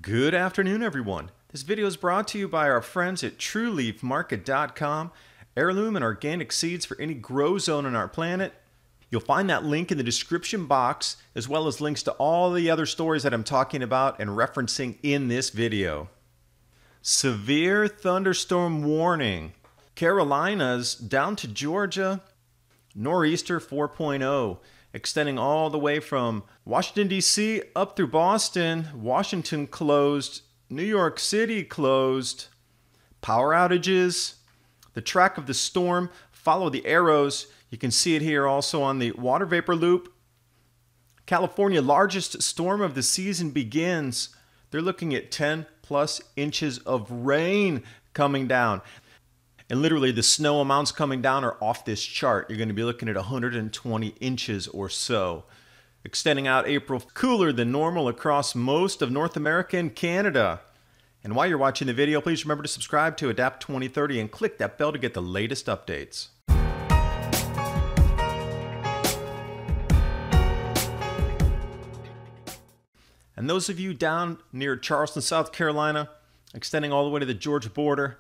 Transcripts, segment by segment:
Good afternoon, everyone. This video is brought to you by our friends at TrueLeafMarket.com, heirloom and organic seeds for any grow zone on our planet. You'll find that link in the description box, as well as links to all the other stories that I'm talking about and referencing in this video. Severe thunderstorm warning. Carolinas down to Georgia. Nor'easter 4.0. Extending all the way from Washington, D.C. up through Boston. Washington closed. New York City closed. Power outages. The track of the storm. Follow the arrows. You can see it here also on the water vapor loop. California, largest storm of the season begins. They're looking at 10 plus inches of rain coming down. And literally the snow amounts coming down are off this chart. You're going to be looking at 120 inches or so. Extending out April, cooler than normal across most of North America and Canada. And while you're watching the video, please remember to subscribe to Adapt 2030 and click that bell to get the latest updates. And those of you down near Charleston, South Carolina, extending all the way to the Georgia border,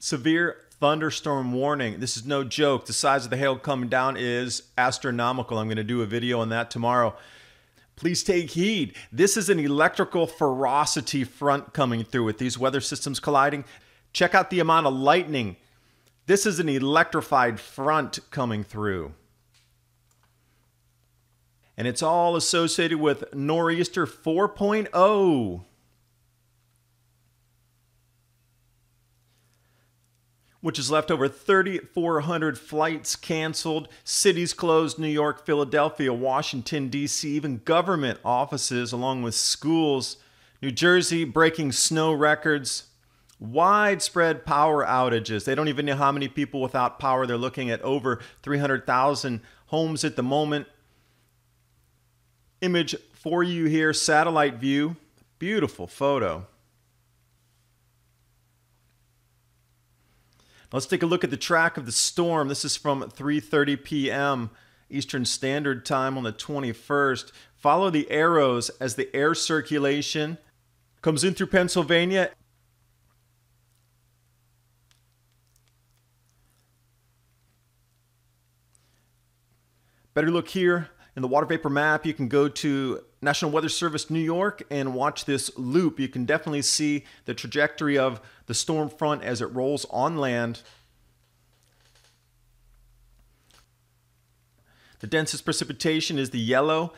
severe thunderstorm warning. This is no joke. The size of the hail coming down is astronomical. I'm going to do a video on that tomorrow. Please take heed. This is an electrical ferocity front coming through with these weather systems colliding. Check out the amount of lightning. This is an electrified front coming through. And it's all associated with Nor'easter 4.0. Which has left over 3,400 flights canceled, cities closed, New York, Philadelphia, Washington, D.C., even government offices along with schools. New Jersey breaking snow records. Widespread power outages. They don't even know how many people without power. They're looking at over 300,000 homes at the moment. Image for you here, satellite view. Beautiful photo. Let's take a look at the track of the storm. This is from 3:30 p.m. Eastern Standard Time on the 21st. Follow the arrows as the air circulation comes in through Pennsylvania. Better look here in the water vapor map. You can go to National Weather Service New York and watch this loop. You can definitely see the trajectory of the storm front as it rolls on land. The densest precipitation is the yellow.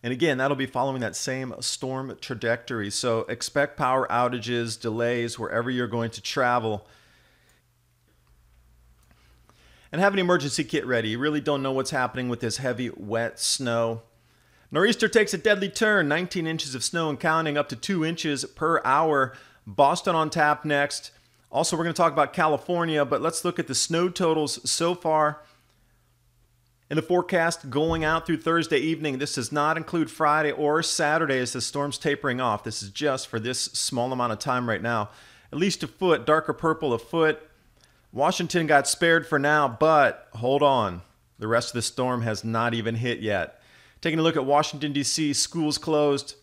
And again, that'll be following that same storm trajectory. So expect power outages, delays wherever you're going to travel. And have an emergency kit ready. You really don't know what's happening with this heavy, wet snow. Nor'easter takes a deadly turn. 19 inches of snow and counting, up to 2 inches per hour. Boston on tap next. Also, we're going to talk about California, but let's look at the snow totals so far in the forecast going out through Thursday evening. This does not include Friday or Saturday as the storm's tapering off. This is just for this small amount of time right now. At least a foot, darker purple a foot. Washington got spared for now, but hold on. The rest of the storm has not even hit yet. Taking a look at Washington, D.C., schools closed.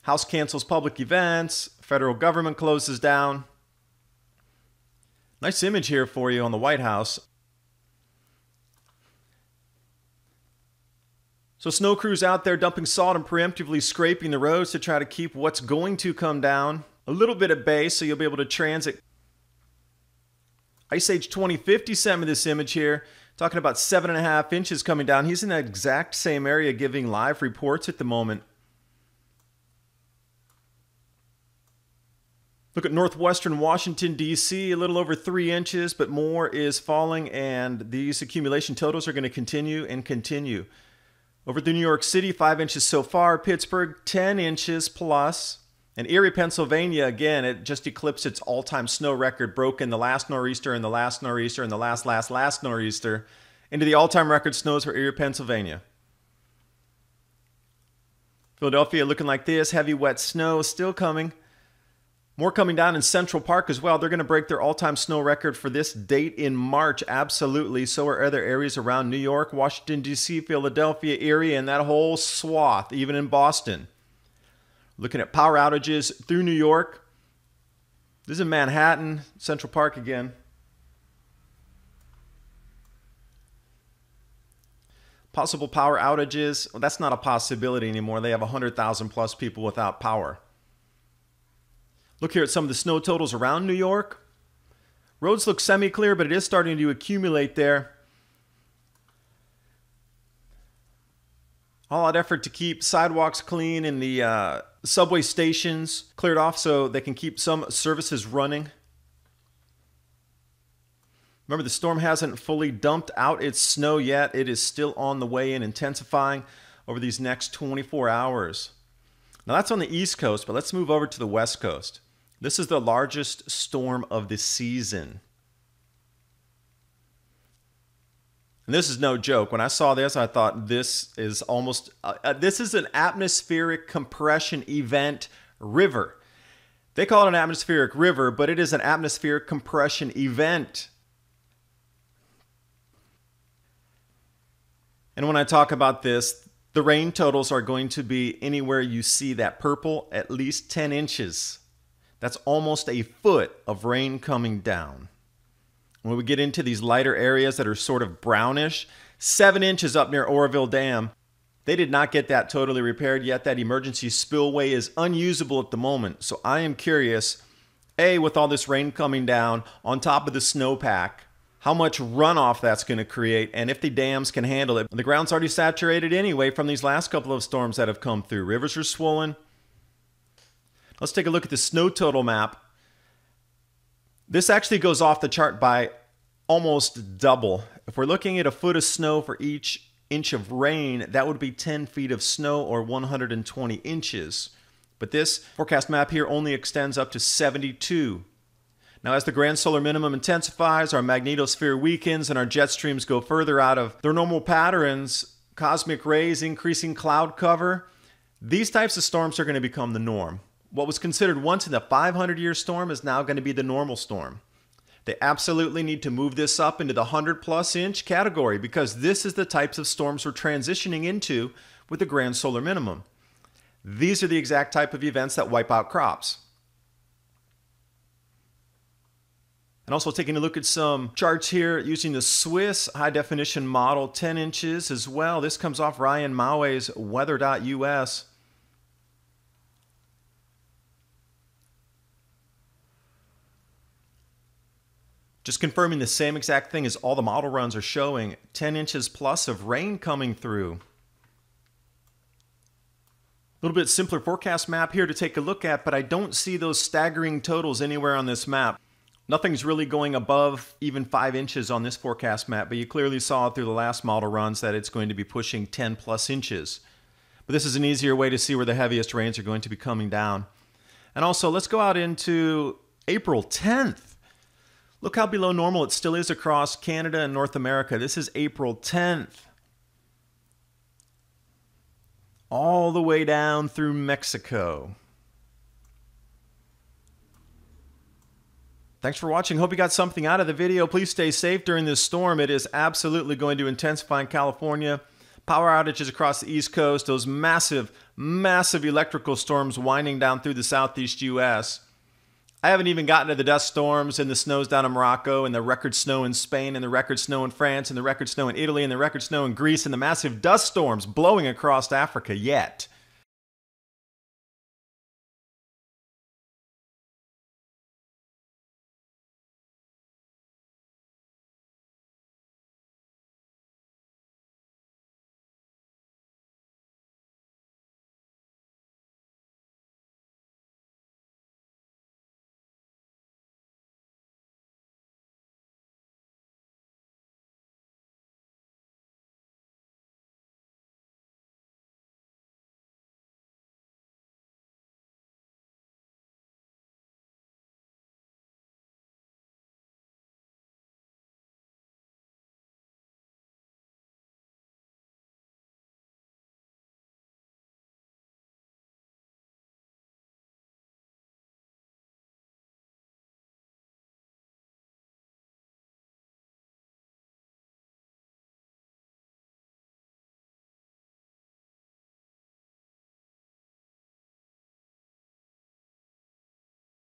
House cancels public events. Federal government closes down. Nice image here for you on the White House. So snow crews out there dumping salt and preemptively scraping the roads to try to keep what's going to come down a little bit at bay so you'll be able to transit. Ice Age 2050 sent me this image here, talking about 7.5 inches coming down. He's in that exact same area giving live reports at the moment. Look at northwestern Washington, D.C., a little over 3 inches, but more is falling, and these accumulation totals are going to continue and continue. Over to New York City, 5 inches so far. Pittsburgh, 10 inches plus. And Erie, Pennsylvania, again, it just eclipsed its all-time snow record, broken the last nor'easter and the last nor'easter and the last nor'easter into the all-time record snows for Erie, Pennsylvania. Philadelphia looking like this, heavy wet snow still coming. More coming down in Central Park as well. They're going to break their all-time snow record for this date in March, absolutely. So are other areas around New York, Washington, D.C., Philadelphia, Erie, and that whole swath, even in Boston. Looking at power outages through New York. This is in Manhattan, Central Park again. Possible power outages, well, that's not a possibility anymore. They have 100,000 plus people without power. Look here at some of the snow totals around New York. Roads look semi-clear, but it is starting to accumulate there. All out effort to keep sidewalks clean and the subway stations cleared off so they can keep some services running. Remember, the storm hasn't fully dumped out its snow yet. It is still on the way in, intensifying over these next 24 hours. Now that's on the East Coast, but let's move over to the West Coast. This is the largest storm of the season. And this is no joke. When I saw this, I thought this is almost, this is an atmospheric compression event river. They call it an atmospheric river, but it is an atmospheric compression event. And when I talk about this, the rain totals are going to be anywhere you see that purple, at least 10 inches. That's almost a foot of rain coming down. When we get into these lighter areas that are sort of brownish, 7 inches up near Oroville Dam. They did not get that totally repaired yet. That emergency spillway is unusable at the moment. So I am curious, A, with all this rain coming down on top of the snowpack, how much runoff that's going to create, and if the dams can handle it. The ground's already saturated anyway from these last couple of storms that have come through. Rivers are swollen. Let's take a look at the snow total map. This actually goes off the chart by almost double. If we're looking at a foot of snow for each inch of rain, that would be 10 feet of snow or 120 inches. But this forecast map here only extends up to 72. Now, as the grand solar minimum intensifies, our magnetosphere weakens, and our jet streams go further out of their normal patterns, cosmic rays, increasing cloud cover, these types of storms are going to become the norm. What was considered once in a 500-year storm is now going to be the normal storm. They absolutely need to move this up into the 100-plus inch category because this is the types of storms we're transitioning into with the grand solar minimum. These are the exact type of events that wipe out crops. And also taking a look at some charts here using the Swiss high-definition model, 10 inches as well. This comes off Ryan Maue's weather.us. Just confirming the same exact thing as all the model runs are showing, 10 inches plus of rain coming through. A little bit simpler forecast map here to take a look at, but I don't see those staggering totals anywhere on this map. Nothing's really going above even 5 inches on this forecast map, but you clearly saw through the last model runs that it's going to be pushing 10 plus inches. But this is an easier way to see where the heaviest rains are going to be coming down. And also, let's go out into April 10th. Look how below normal it still is across Canada and North America. This is April 10th. All the way down through Mexico. Thanks for watching. Hope you got something out of the video. Please stay safe during this storm. It is absolutely going to intensify in California. Power outages across the East Coast. Those massive, massive electrical storms winding down through the southeast U.S. I haven't even gotten to the dust storms and the snows down in Morocco and the record snow in Spain and the record snow in France and the record snow in Italy and the record snow in Greece and the massive dust storms blowing across Africa yet.